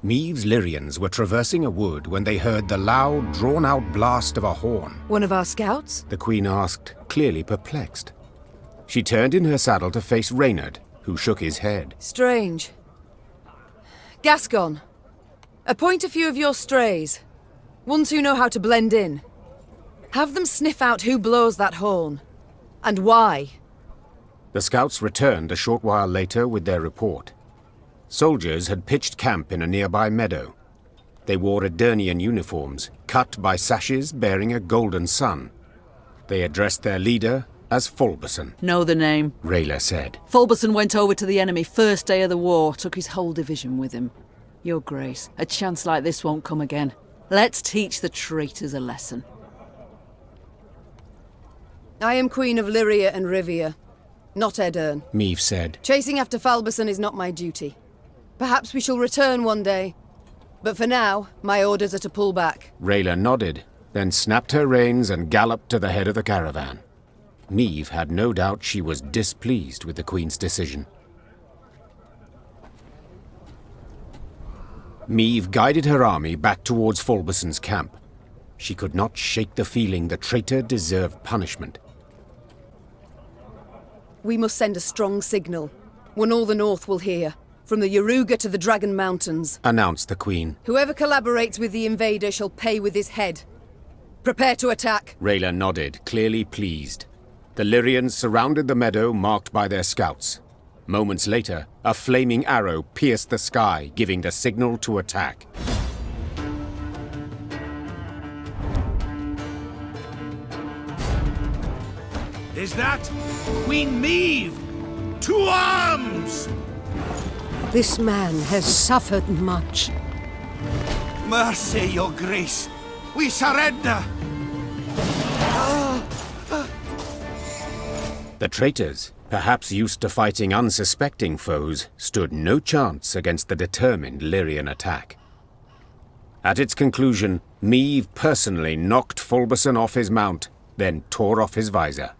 Meve's Lyrians were traversing a wood when they heard the loud, drawn-out blast of a horn. One of our scouts? The Queen asked, clearly perplexed. She turned in her saddle to face Reynard, who shook his head. Strange. Gascon, appoint a few of your strays. Ones who know how to blend in. Have them sniff out who blows that horn. And why. The scouts returned a short while later with their report. Soldiers had pitched camp in a nearby meadow. They wore Aedirnian uniforms, cut by sashes bearing a golden sun. They addressed their leader as Falbeson. Know the name, Rayla said. Falbeson went over to the enemy first day of the war, took his whole division with him. Your Grace, a chance like this won't come again. Let's teach the traitors a lesson. I am Queen of Lyria and Rivia, not Aedirn. Meve said. Chasing after Falbeson is not my duty. Perhaps we shall return one day. But for now, my orders are to pull back. Rayla nodded, then snapped her reins and galloped to the head of the caravan. Meve had no doubt she was displeased with the Queen's decision. Meve guided her army back towards Falbeson's camp. She could not shake the feeling the traitor deserved punishment. We must send a strong signal, one all the North will hear, from the Yaruga to the Dragon Mountains, announced the Queen. Whoever collaborates with the invader shall pay with his head. Prepare to attack. Rayla nodded, clearly pleased. The Lyrians surrounded the meadow marked by their scouts. Moments later, a flaming arrow pierced the sky, giving the signal to attack. Is that Queen Meve? To arms! This man has suffered much. Mercy, Your Grace. We surrender! The traitors, perhaps used to fighting unsuspecting foes, stood no chance against the determined Lyrian attack. At its conclusion, Meve personally knocked Falbeson off his mount, then tore off his visor.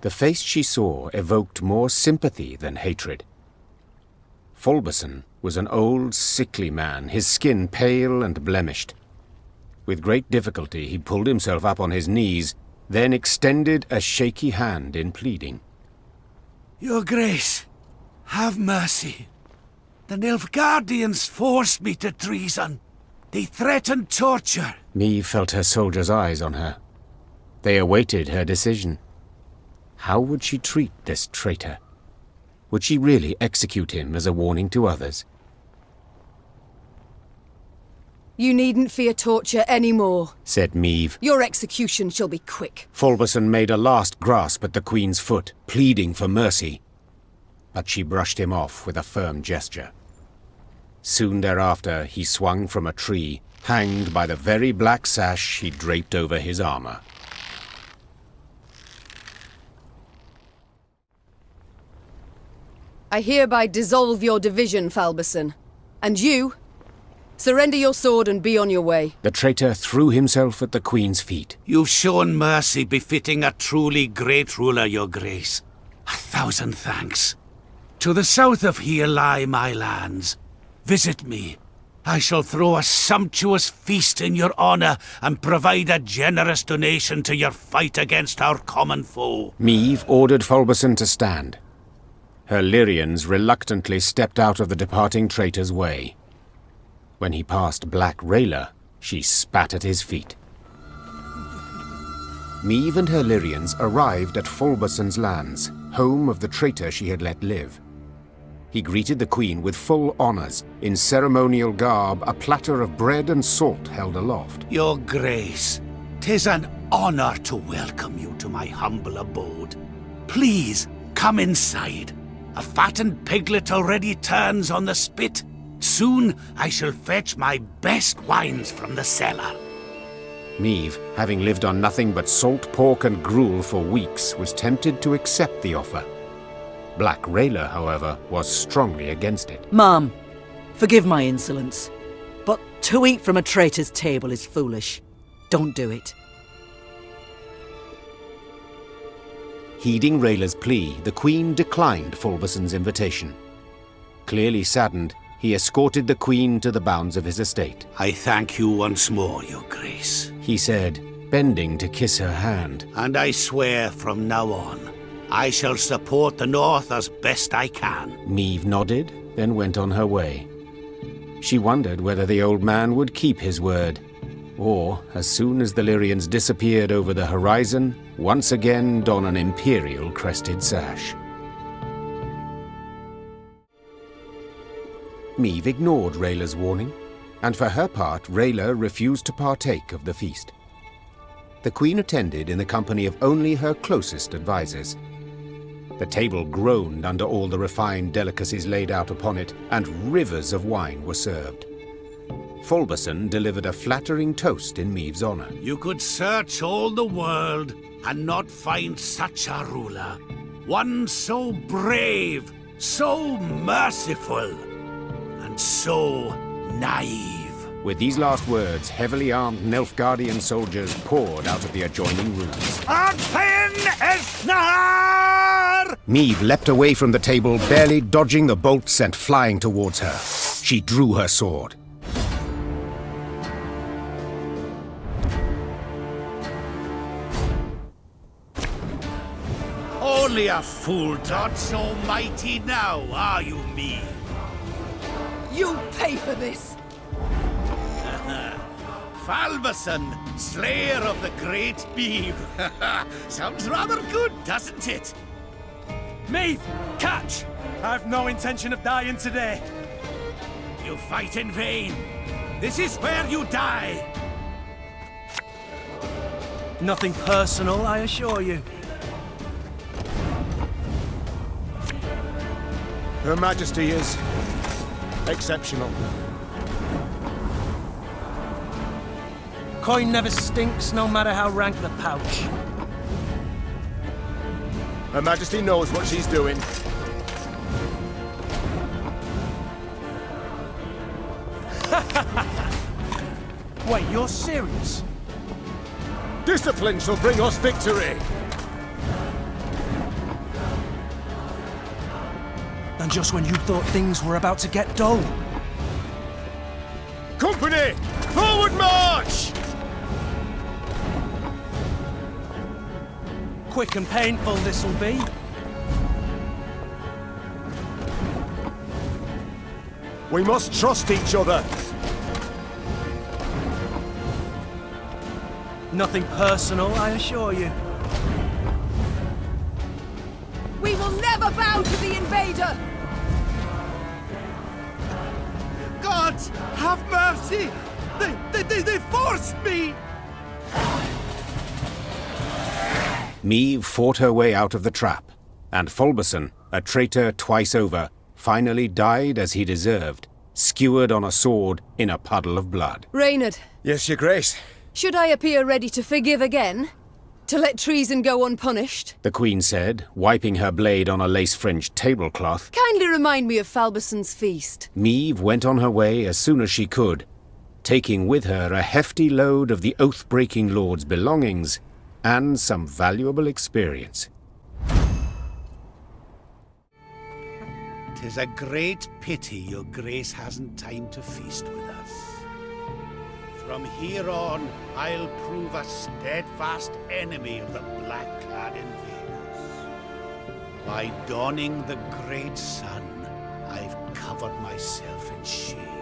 The face she saw evoked more sympathy than hatred. Falbeson was an old, sickly man, his skin pale and blemished. With great difficulty, he pulled himself up on his knees, then extended a shaky hand in pleading. Your Grace, have mercy. The Nilfgaardians forced me to treason. They threatened torture. Meve felt her soldiers' eyes on her. They awaited her decision. How would she treat this traitor? Would she really execute him as a warning to others? You needn't fear torture anymore, said Meve. Your execution shall be quick. Falbeson made a last grasp at the Queen's foot, pleading for mercy. But she brushed him off with a firm gesture. Soon thereafter, he swung from a tree, hanged by the very black sash he draped over his armor. I hereby dissolve your division, Falbeson. And you, surrender your sword and be on your way. The traitor threw himself at the Queen's feet. You've shown mercy befitting a truly great ruler, Your Grace. 1,000 thanks. To the south of here lie my lands. Visit me. I shall throw a sumptuous feast in your honor and provide a generous donation to your fight against our common foe. Meve ordered Falbeson to stand. Her Lyrians reluctantly stepped out of the departing traitor's way. When he passed Black Rayla, she spat at his feet. Meve and her Lyrians arrived at Falbeson's lands, home of the traitor she had let live. He greeted the Queen with full honors. In ceremonial garb, a platter of bread and salt held aloft. Your Grace, 'tis an honor to welcome you to my humble abode. Please, come inside. A fattened piglet already turns on the spit. Soon I shall fetch my best wines from the cellar. Meve, having lived on nothing but salt pork and gruel for weeks, was tempted to accept the offer. Black Rayla, however, was strongly against it. Ma'am, forgive my insolence, but to eat from a traitor's table is foolish. Don't do it. Heeding Rayla's plea, the Queen declined Falbeson's invitation. Clearly saddened, he escorted the Queen to the bounds of his estate. I thank you once more, your grace. He said, bending to kiss her hand. And I swear from now on, I shall support the North as best I can. Meve nodded, then went on her way. She wondered whether the old man would keep his word, or, as soon as the Lyrians disappeared over the horizon, once again don an imperial crested sash. Meve ignored Rayla's warning, and for her part, Rayla refused to partake of the feast. The Queen attended in the company of only her closest advisors. The table groaned under all the refined delicacies laid out upon it, and rivers of wine were served. Falbeson delivered a flattering toast in Meve's honor. You could search all the world and not find such a ruler. One so brave, so merciful, and so naive. With these last words, heavily armed Nilfgaardian soldiers poured out of the adjoining rooms. Meve leapt away from the table, barely dodging the bolts sent flying towards her. She drew her sword. Only a fool not so mighty now, are you, Meve? You'll pay for this! Falbeson, slayer of the great Meve. Sounds rather good, doesn't it? Meve, catch! I've no intention of dying today. You fight in vain. This is where you die. Nothing personal, I assure you. Her Majesty is exceptional. Coin never stinks, no matter how rank the pouch. Her Majesty knows what she's doing. Wait, you're serious? Discipline shall bring us victory! And just when you thought things were about to get dull. Company! Forward march! Quick and painful this'll be. We must trust each other. Nothing personal, I assure you. We will never bow to the invader! God, have mercy! They forced me! Meve fought her way out of the trap, and Falbeson, a traitor twice over, finally died as he deserved, skewered on a sword in a puddle of blood. Reynard, Yes, Your Grace. should I appear ready to forgive again? To let treason go unpunished? The Queen said, wiping her blade on a lace-fringed tablecloth. Kindly remind me of Falbeson's feast. Meve went on her way as soon as she could, taking with her a hefty load of the oath-breaking lord's belongings and some valuable experience. 'Tis a great pity your grace hasn't time to feast with us. From here on, I'll prove a steadfast enemy of the black-clad invaders. By donning the great sun, I've covered myself in shame.